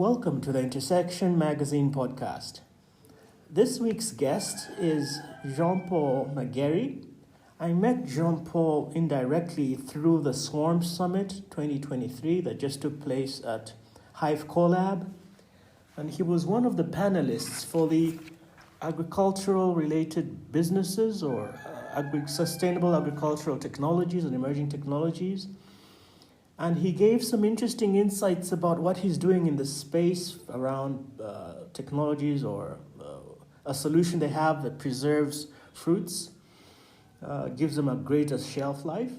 welcome to the Intersection Magazine podcast. This week's guest is Jean-Paul Nageri. I met Jean-Paul indirectly through the Swarm Summit 2023 that just took place at Hive Collab, and he was one of the panelists for the agricultural related businesses or sustainable agricultural technologies and emerging technologies. And he gave some interesting insights about what he's doing in the space around technologies or a solution they have that preserves fruits, gives them a greater shelf life.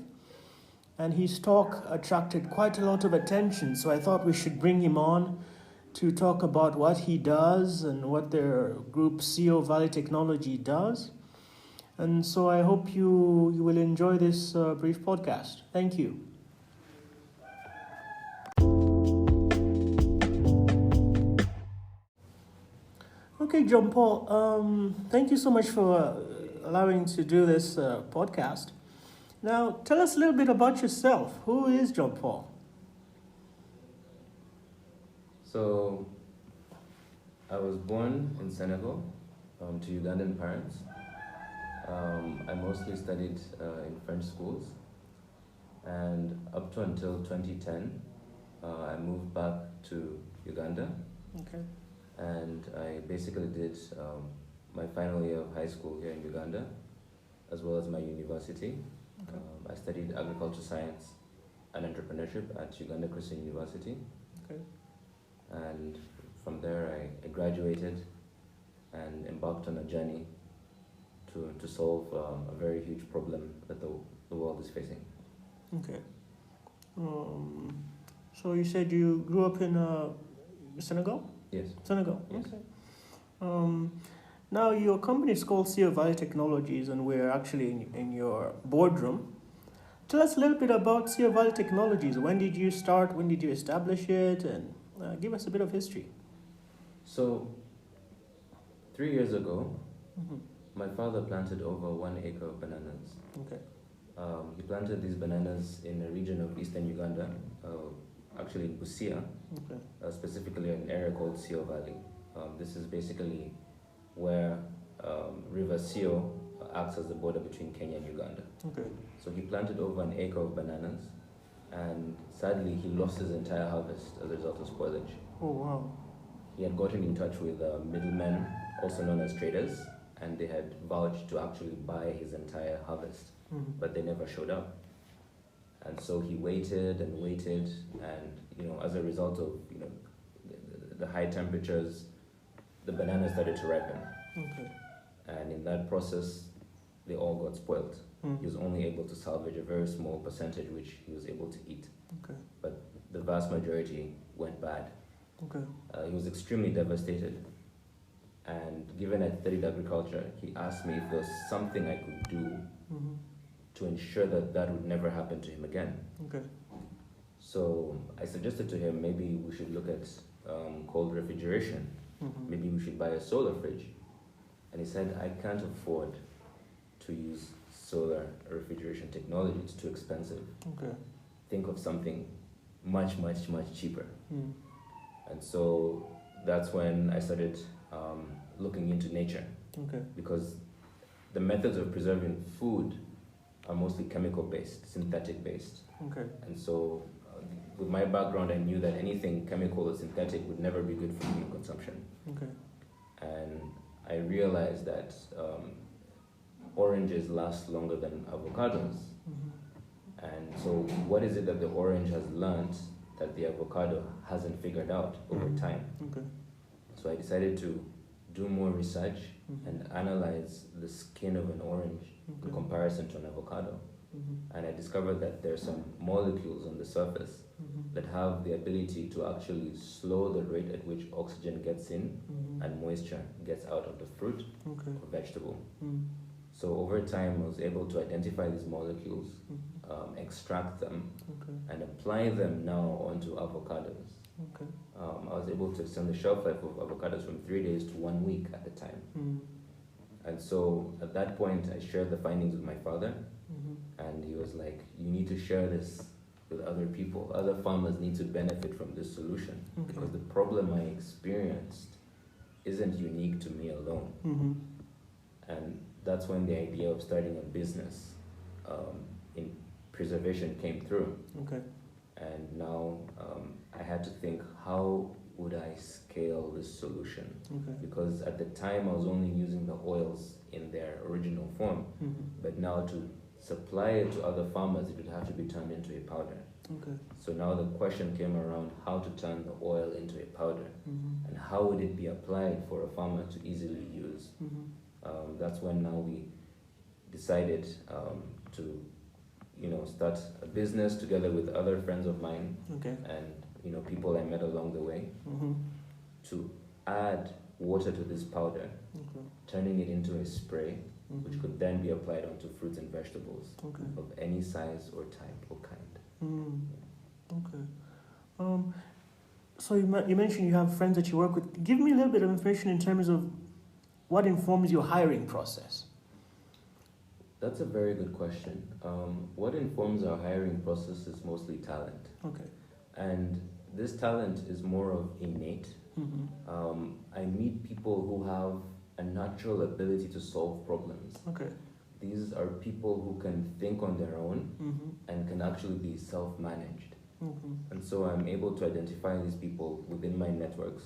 And his talk attracted quite a lot of attention, so I thought we should bring him on to talk about what he does and what their group CO Valley Technology does. And so I hope you will enjoy this brief podcast. Thank you. Okay, Jean-Paul, thank you so much for allowing to do this podcast. Now, tell us a little bit about yourself. Who is Jean-Paul? So, I was born in Senegal to Ugandan parents. I mostly studied in French schools, and up to until 2010, I moved back to Uganda. Okay. And I basically did my final year of high school here in Uganda, as well as my university. Okay. I studied agriculture science and entrepreneurship at Uganda Christian University. Okay. And from there I graduated and embarked on a journey to solve a very huge problem that the world is facing. Okay. So you said you grew up in Senegal? Yes. Senegal. Yes. Okay. Now your company is called CO Valley Technologies, and we're actually in your boardroom. Tell us a little bit about CO Valley Technologies. When did you start? When did you establish it? And give us a bit of history. So, 3 years ago, my father planted over 1 acre of bananas. Okay. He planted these bananas in a region of eastern Uganda, actually in Busia, Okay. Specifically an area called CO Valley. This is basically where River Sio acts as the border between Kenya and Uganda. Okay. So he planted over 1 acre of bananas, and sadly he lost his entire harvest as a result of spoilage. Oh, wow. He had gotten in touch with middlemen, also known as traders, and they had vouched to actually buy his entire harvest, but they never showed up. And so he waited and waited, and as a result of the high temperatures, the bananas started to ripen. Okay. And in that process, they all got spoiled. He was only able to salvage a very small percentage, which he was able to eat. Okay. But the vast majority went bad. Okay. He was extremely devastated. And given I studied agriculture, he asked me if there was something I could do to ensure that would never happen to him again. Okay. So I suggested to him maybe we should look at cold refrigeration. Maybe we should buy a solar fridge. And he said, I can't afford to use solar refrigeration technology. It's too expensive. Okay. Think of something much, much, much cheaper. And so that's when I started looking into nature. Okay. Because the methods of preserving food are mostly chemical based, synthetic based. Okay. And so with my background, I knew that anything chemical or synthetic would never be good for human consumption. Okay. And I realized that oranges last longer than avocados. And so what is it that the orange has learned that the avocado hasn't figured out over time? Okay. So I decided to do more research and analyze the skin of an orange in comparison to an avocado. And I discovered that there are some molecules on the surface that have the ability to actually slow the rate at which oxygen gets in and moisture gets out of the fruit or vegetable. So over time, I was able to identify these molecules, extract them, and apply them now onto avocados. Okay. I was able to extend the shelf life of avocados from 3 days to 1 week at a time. And so at that point, I shared the findings with my father, and he was like, you need to share this with other people. Other farmers need to benefit from this solution Okay. because the problem I experienced isn't unique to me alone. Mm-hmm. And that's when the idea of starting a business in preservation came through. Okay. And now I had to think, how would I scale this solution? Okay. Because at the time I was only using the oils in their original form, Mm-hmm. but now to supply it to other farmers, it would have to be turned into a powder. Okay. So now the question came around how to turn the oil into a powder, Mm-hmm. and how would it be applied for a farmer to easily use. Mm-hmm. That's when now we decided to start a business together with other friends of mine Okay. and people I met along the way, Mm-hmm. to add water to this powder, Okay. turning it into a spray, Mm-hmm. which could then be applied onto fruits and vegetables Okay. of any size or type or kind. Mm. Okay. So you mentioned you have friends that you work with. Give me a little bit of information in terms of what informs your hiring process. That's a very good question. What informs our hiring process is mostly talent. Okay. And this talent is more of innate. Mm-hmm. I meet people who have a natural ability to solve problems. Okay. These are people who can think on their own Mm-hmm. and can actually be self-managed. Mm-hmm. And so I'm able to identify these people within my networks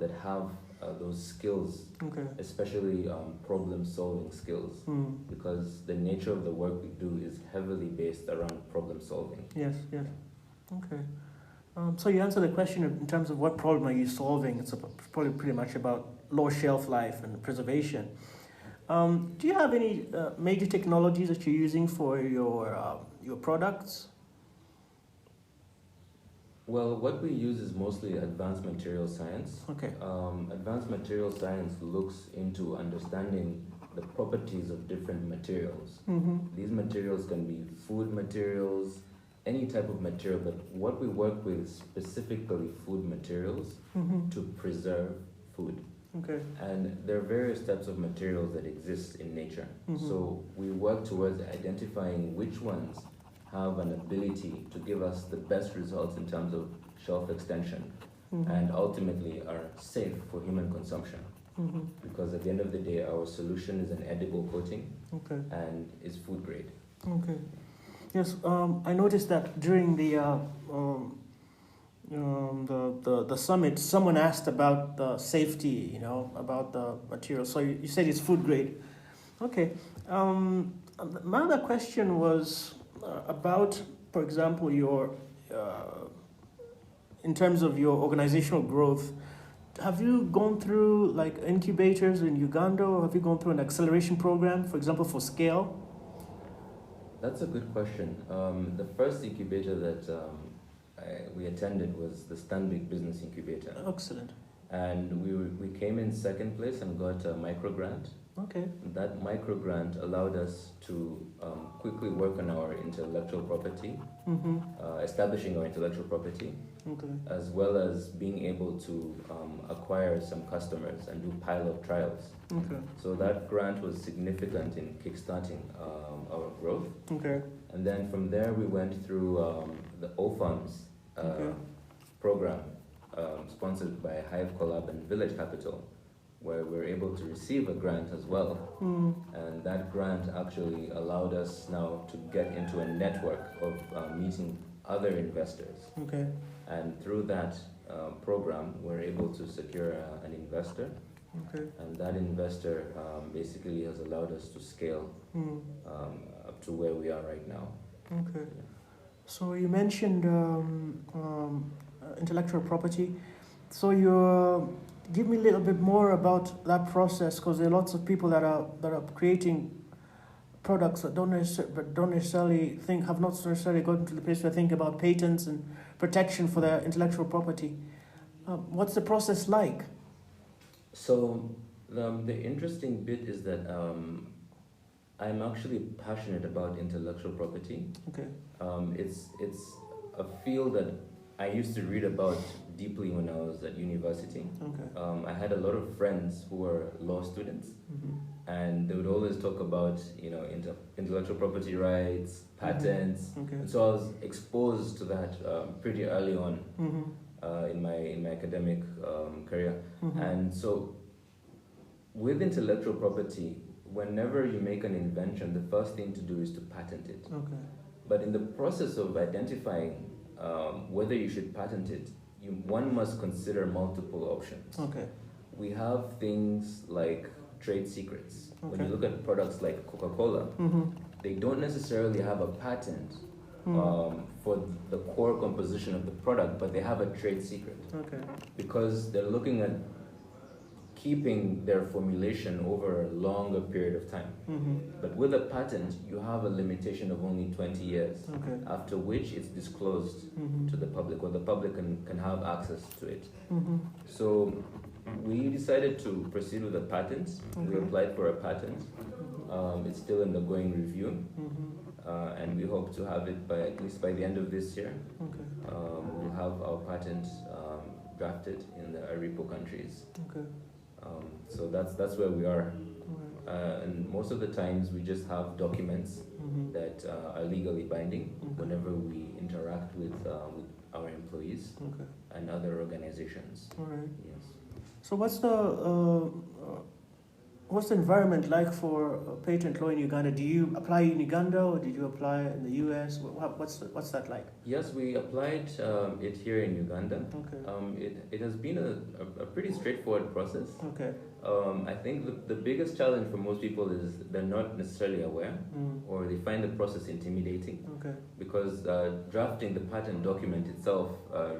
that have those skills, Okay. especially problem-solving skills, Mm. because the nature of the work we do is heavily based around problem-solving. Yes. Yes. Okay. So you answered the question in terms of what problem are you solving. It's probably pretty much about low shelf life and preservation. Do you have any major technologies that you're using for your products? Well, what we use is mostly advanced material science. Okay. Advanced material science looks into understanding the properties of different materials. Mm-hmm. These materials can be food materials, any type of material, but what we work with is specifically food materials Mm-hmm. to preserve food. Okay. And there are various types of materials that exist in nature. Mhm. So we work towards identifying which ones have an ability to give us the best results in terms of shelf extension Mm-hmm. and ultimately are safe for human consumption. Mm-hmm. Because at the end of the day, our solution is an edible coating Okay. and is food grade. Okay. Yes. I noticed that during the summit, someone asked about the safety, about the material. So you said it's food grade. Okay. My other question was about, for example, in terms of your organizational growth. Have you gone through like incubators in Uganda, or have you gone through an acceleration program, for example, for scale? That's a good question. The first incubator that we attended was the Stanbic Business Incubator. Excellent. And we came in second place and got a micro grant. Okay. That micro grant allowed us to quickly work on our intellectual property, Mm-hmm. establishing our intellectual property, Okay. as well as being able to acquire some customers and do pilot trials. Okay. So that grant was significant in kickstarting our growth. Okay. And then from there we went through the OFAMS Okay. program sponsored by Hive Collab and Village Capital, where we're able to receive a grant as well. Mm. And that grant actually allowed us now to get into a network of meeting other investors. Okay. And through that program, we're able to secure an investor. Okay. And that investor basically has allowed us to scale Mm. up to where we are right now. Okay. So you mentioned intellectual property. So give me a little bit more about that process, because there are lots of people that are creating products that don't necessarily have not necessarily gotten to the place where they think about patents and protection for their intellectual property. What's the process like? So the interesting bit is that I'm actually passionate about intellectual property. Okay. It's a field that I used to read about deeply when I was at university. Okay. I had a lot of friends who were law students, and they would always talk about, intellectual property rights, patents, Okay. and so I was exposed to that pretty early on in my academic career. And so, with intellectual property, whenever you make an invention, the first thing to do is to patent it. Okay. But in the process of identifying whether you should patent it, one must consider multiple options. Okay. We have things like trade secrets. When Okay. you look at products like Coca-Cola, they don't necessarily have a patent for the core composition of the product, but they have a trade secret. Okay. Because they're looking at keeping their formulation over a longer period of time. But with a patent, you have a limitation of only 20 years, Okay. after which it's disclosed to the public, or the public can have access to it. So we decided to proceed with a patent. We applied for a patent. It's still in the going review, and we hope to have it at least by the end of this year. Okay. We'll have our patent drafted in the ARIPO countries. Okay. So that's where we are. And most of the times we just have documents that are legally binding whenever we interact with our employees and other organizations. All right. Yes. So what's the environment like for patent law in Uganda? Do you apply in Uganda or did you apply in the US? What's that like? Yes, we applied it here in Uganda. Okay. It has been a pretty straightforward process. Okay. I think the biggest challenge for most people is they're not necessarily aware, or they find the process intimidating. Okay. Because drafting the patent document itself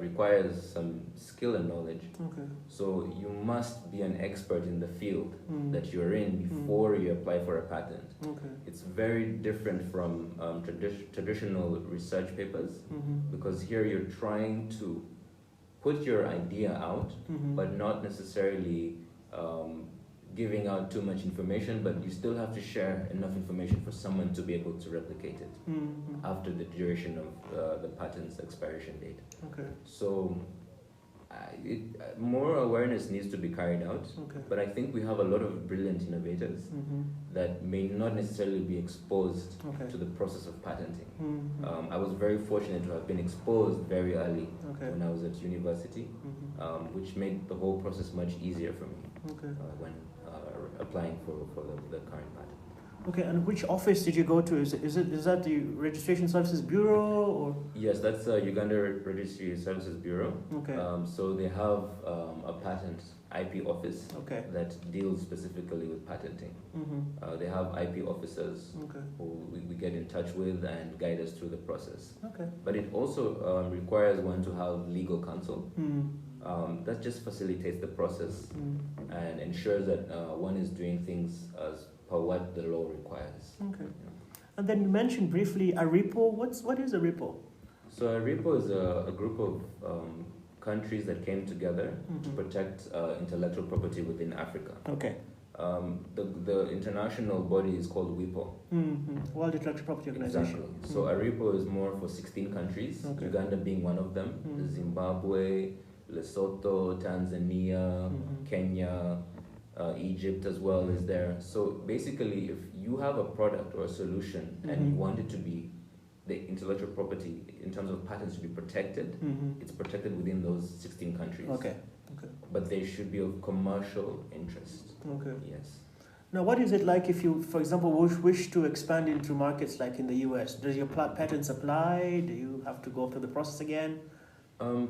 requires some skill and knowledge. Okay. So you must be an expert in the field that you're in before you apply for a patent. Okay. It's very different from traditional research papers, because here you're trying to put your idea out, but not necessarily giving out too much information, but you still have to share enough information for someone to be able to replicate it after the duration of the patent's expiration date. Okay. So more awareness needs to be carried out, but I think we have a lot of brilliant innovators that may not necessarily be exposed to the process of patenting. I was very fortunate to have been exposed very early when I was at university, which made the whole process much easier for me when applying for the current patent. Okay, and which office did you go to? Is that the Registration Services Bureau or? Yes, that's Uganda Registry Services Bureau. Okay. So they have a patent IP office that deals specifically with patenting. They have IP officers who we get in touch with and guide us through the process. Okay. But it also requires one to have legal counsel. That just facilitates the process and ensures that one is doing things as per what the law requires. Okay. And then you mentioned briefly ARIPO. What is ARIPO? So ARIPO is a group of countries that came together to protect intellectual property within Africa. Okay. The international body is called WIPO. World Intellectual Property Organization. Exactly. So ARIPO is more for 16 countries, Uganda being one of them, Zimbabwe, Lesotho, Tanzania, Kenya, Egypt as well is there. So basically, if you have a product or a solution and you want it to be, the intellectual property in terms of patents to be protected, it's protected within those 16 countries. Okay. But they should be of commercial interest. Okay. Yes. Now, what is it like if you, for example, wish to expand into markets like in the US? Does your patents apply? Do you have to go through the process again?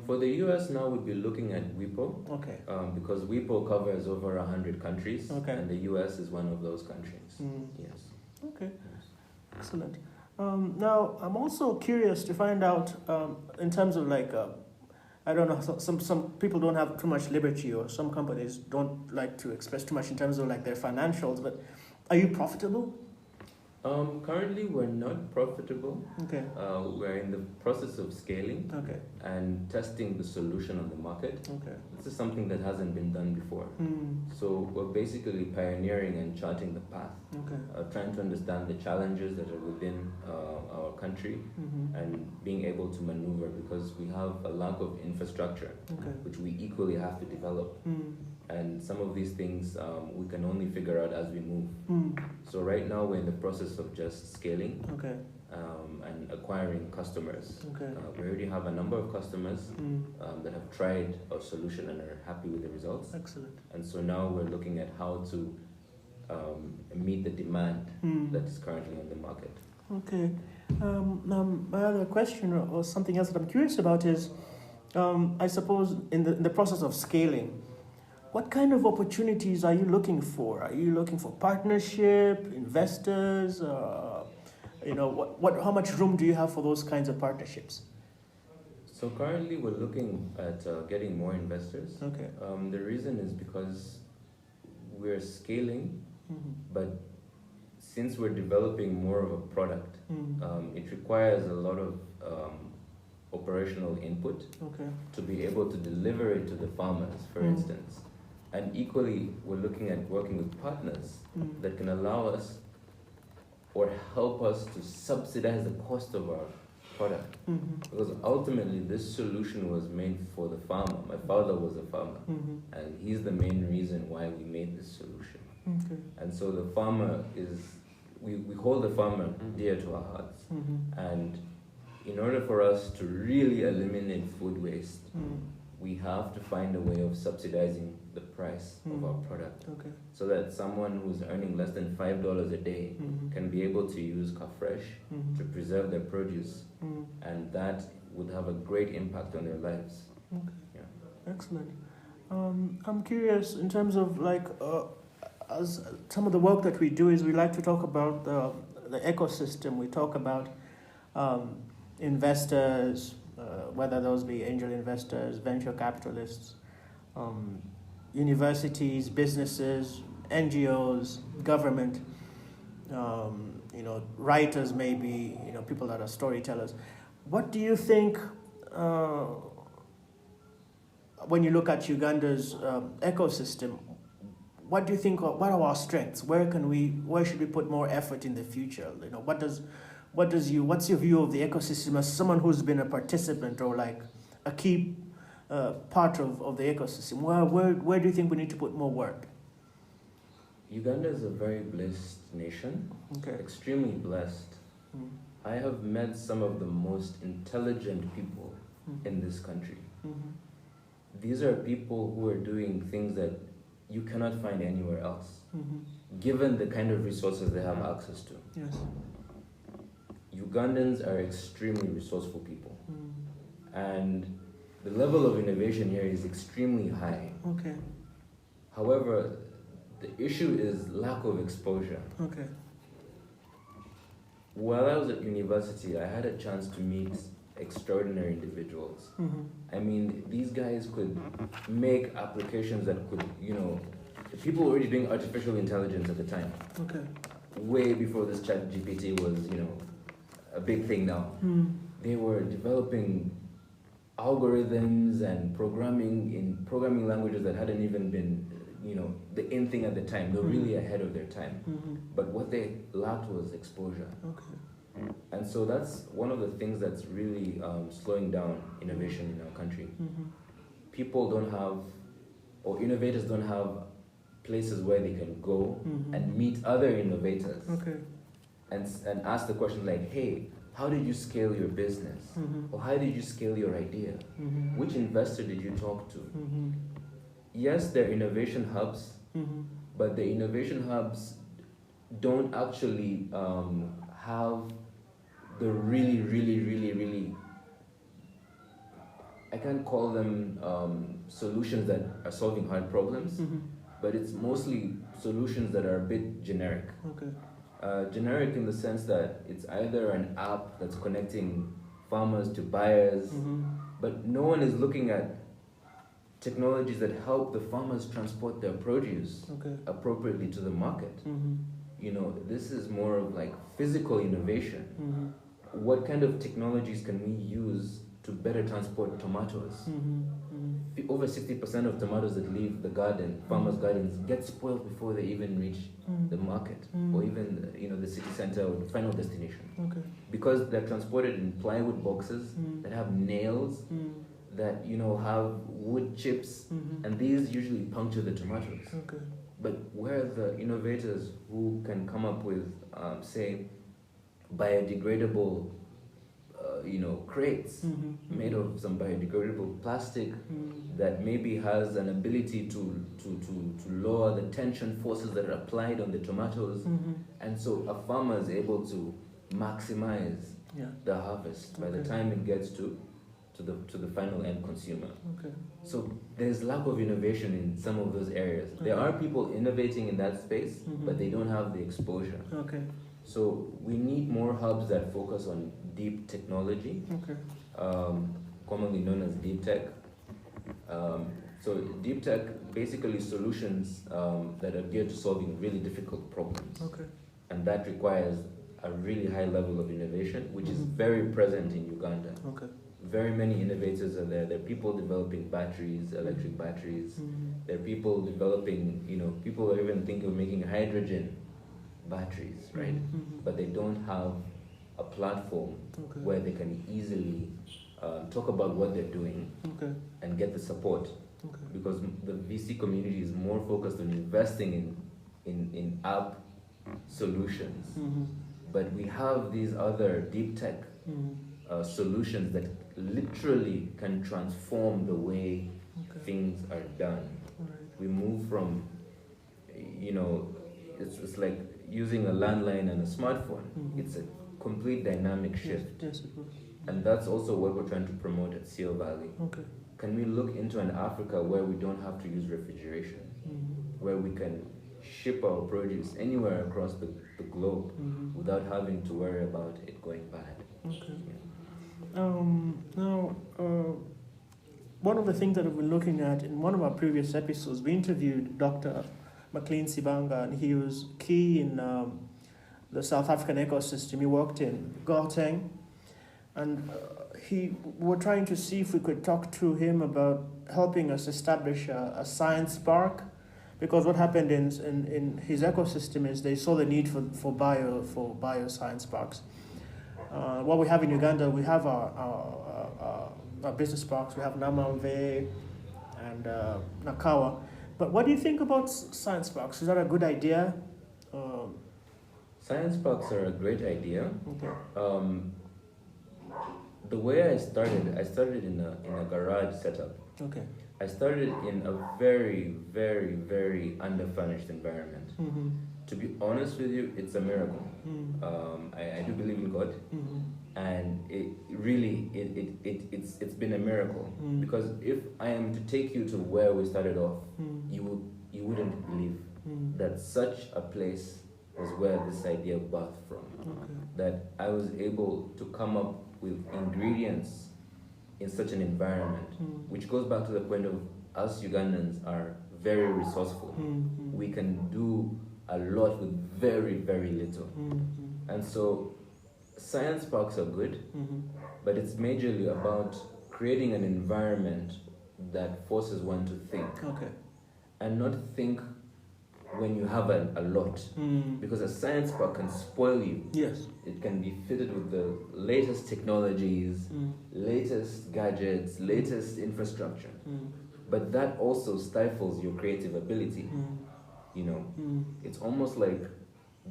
For the US now, we'd be looking at WIPO. Okay. Because WIPO covers over 100 countries, and the US is one of those countries. Yes. Okay. Yes. Excellent. Now, I'm also curious to find out, in terms of like, I don't know, some people don't have too much liberty, or some companies don't like to express too much in terms of like their financials, but are you profitable? Currently, we're not profitable. Okay. We're in the process of scaling and testing the solution on the market. Okay. This is something that hasn't been done before. So we're basically pioneering and charting the path. Okay. Trying to understand the challenges that are within our country and being able to maneuver, because we have a lack of infrastructure, which we equally have to develop. And some of these things we can only figure out as we move. So right now we're in the process of just scaling and acquiring customers. We already have a number of customers that have tried our solution and are happy with the results. Excellent. And so now we're looking at how to meet the demand that is currently on the market. Okay. Now my other question or something else that I'm curious about is, I suppose in the process of scaling, what kind of opportunities are you looking for? Are you looking for partnership, investors? How much room do you have for those kinds of partnerships? So currently we're looking at getting more investors. Okay. The reason is because we're scaling, but since we're developing more of a product, it requires a lot of operational input to be able to deliver it to the farmers, for instance. And equally, we're looking at working with partners that can allow us or help us to subsidize the cost of our product. Because ultimately, this solution was made for the farmer. My father was a farmer, and he's the main reason why we made this solution. And so the farmer is, we hold the farmer dear to our hearts. And in order for us to really eliminate food waste, we have to find a way of subsidizing the price of our product, so that someone who's earning less than $5 a day can be able to use Kafresh to preserve their produce, and that would have a great impact on their lives. Excellent. I'm curious in terms of as some of the work that we do is we like to talk about the ecosystem. We talk about investors, whether those be angel investors, venture capitalists, universities, businesses, NGOs, government, writers maybe, people that are storytellers. What do you think, when you look at Uganda's ecosystem, what do you think, what are our strengths? Where should we put more effort in the future? What's your view of the ecosystem as someone who's been a participant or like a key part of the ecosystem? Where do you think we need to put more work? Uganda is a very blessed nation, extremely blessed. I have met some of the most intelligent people in this country. These are people who are doing things that you cannot find anywhere else, given the kind of resources they have access to. Yes. Ugandans are extremely resourceful people, and the level of innovation here is extremely high. However, the issue is lack of exposure. While I was at university, I had a chance to meet extraordinary individuals. I mean, these guys could make applications that could, people were already doing artificial intelligence at the time. Way before this chat GPT was, a big thing now. They were developing algorithms and programming languages that hadn't even been, the in thing at the time. They were really ahead of their time. But what they lacked was exposure. And so that's one of the things that's really slowing down innovation in our country. People don't have, or innovators don't have places where they can go and meet other innovators and ask the question like, hey, how did you scale your business? Or how did you scale your idea? Which investor did you talk to? Yes, they're innovation hubs, but the innovation hubs don't actually have the really, I can't call them solutions that are solving hard problems, but it's mostly solutions that are a bit generic. Generic in the sense that it's either an app that's connecting farmers to buyers, but no one is looking at technologies that help the farmers transport their produce appropriately to the market. This is more of like physical innovation. What kind of technologies can we use to better transport tomatoes. Mm-hmm. Over 60% of tomatoes that leave the garden, farmers' gardens, get spoiled before they even reach the market or even the city center or the final destination. Okay. Because they're transported in plywood boxes that have nails, that have wood chips, and these usually puncture the tomatoes. Okay. But where are the innovators who can come up with, say, biodegradable, crates made of some biodegradable plastic that maybe has an ability to lower the tension forces that are applied on the tomatoes, and so a farmer is able to maximize the harvest by the time it gets to the final end consumer. Okay. So there's lack of innovation in some of those areas. There are people innovating in that space, but they don't have the exposure. Okay. So we need more hubs that focus on deep technology, commonly known as deep tech. So deep tech, basically solutions that are geared to solving really difficult problems. Okay. And that requires a really high level of innovation, which is very present in Uganda. Okay. Very many innovators are there. There are people developing batteries, electric batteries. There are people developing, people are even thinking of making hydrogen batteries, right? But they don't have a platform where they can easily talk about what they're doing and get the support. Because the VC community is more focused on investing in app solutions. But we have these other deep tech solutions that literally can transform the way things are done. We move from, it's like using a landline and a smartphone. It's a complete dynamic shift. Yes, it was. And that's also what we're trying to promote at Seal Valley. Okay. Can we look into an Africa where we don't have to use refrigeration, where we can ship our produce anywhere across the globe without having to worry about it going bad? Okay. Now, one of the things that we've been looking at in one of our previous episodes, we interviewed Dr. McLean Sibanga, and he was key in the South African ecosystem. He worked in Gauteng, and we were trying to see if we could talk to him about helping us establish a science park, because what happened in his ecosystem is they saw the need for bioscience parks. What we have in Uganda, we have our business parks. We have Namamve and Nakawa. But what do you think about science parks? Is that a good idea? Science parks are a great idea. Okay. The way I started in a garage setup. Okay. I started in a very, very, very underfurnished environment. To be honest with you, it's a miracle. I do believe in God, and it's been a miracle, because if I am to take you to where we started off, you wouldn't believe that such a place was where this idea birthed from. That I was able to come up with ingredients in such an environment, which goes back to the point of us Ugandans are very resourceful. We can do a lot with very, very little. And so science parks are good, but it's majorly about creating an environment that forces one to think. And not think when you have a lot. Because a science park can spoil you. Yes. It can be fitted with the latest technologies, latest gadgets, latest infrastructure. But that also stifles your creative ability. It's almost like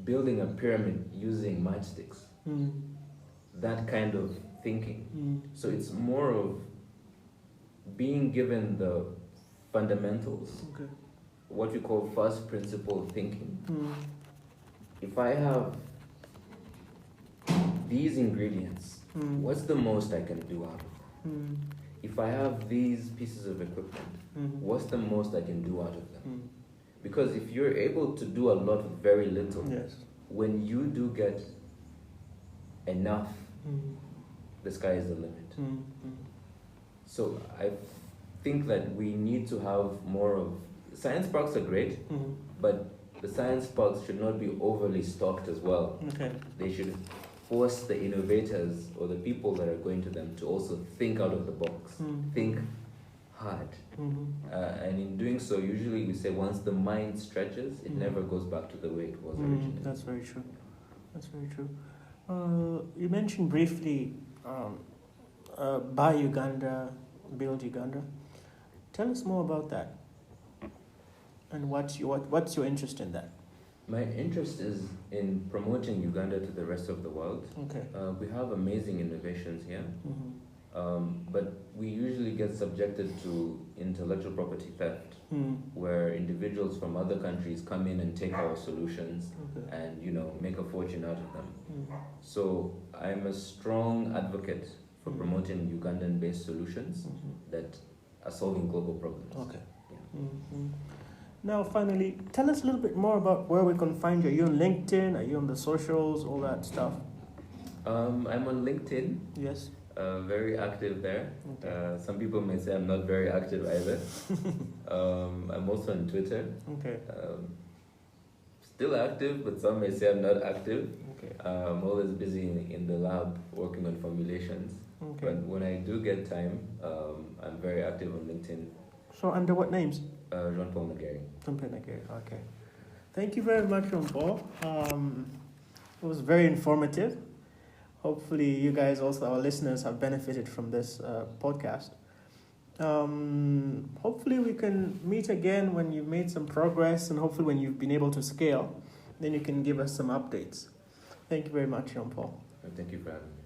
building a pyramid using matchsticks. That kind of thinking. So it's more of being given the fundamentals, what we call first principle thinking. If I have these ingredients, what's the most I can do out of them? If I have these pieces of equipment, what's the most I can do out of them? Because if you're able to do a lot with very little, when you do get enough, the sky is the limit. So I think that we need to have more of... Science parks are great, but the science parks should not be overly stocked as well. They should force the innovators or the people that are going to them to also think out of the box, think hard. And in doing so, usually we say once the mind stretches, it never goes back to the way it was originally. That's very true. That's very true. You mentioned briefly Buy Uganda, Build Uganda. Tell us more about that. And what's your interest in that? My interest is in promoting Uganda to the rest of the world. Okay. We have amazing innovations here, but we usually get subjected to intellectual property theft, where individuals from other countries come in and take our solutions and make a fortune out of them. So I'm a strong advocate for promoting Ugandan-based solutions that are solving global problems. Okay. Yeah. Now, finally, tell us a little bit more about where we can find you. Are you on LinkedIn? Are you on the socials? All that stuff. I'm on LinkedIn. Yes. Very active there. Okay. Some people may say I'm not very active either. I'm also on Twitter. Okay. Still active, but some may say I'm not active. Okay. I'm always busy in the lab working on formulations. Okay. But when I do get time, I'm very active on LinkedIn. So under what names? Jean-Paul Nageri. Jean-Paul Nageri. Okay. Thank you very much, Jean-Paul. It was very informative. Hopefully you guys also, our listeners, have benefited from this podcast. Hopefully we can meet again when you've made some progress, and hopefully when you've been able to scale, then you can give us some updates. Thank you very much, Jean-Paul. Thank you for having me.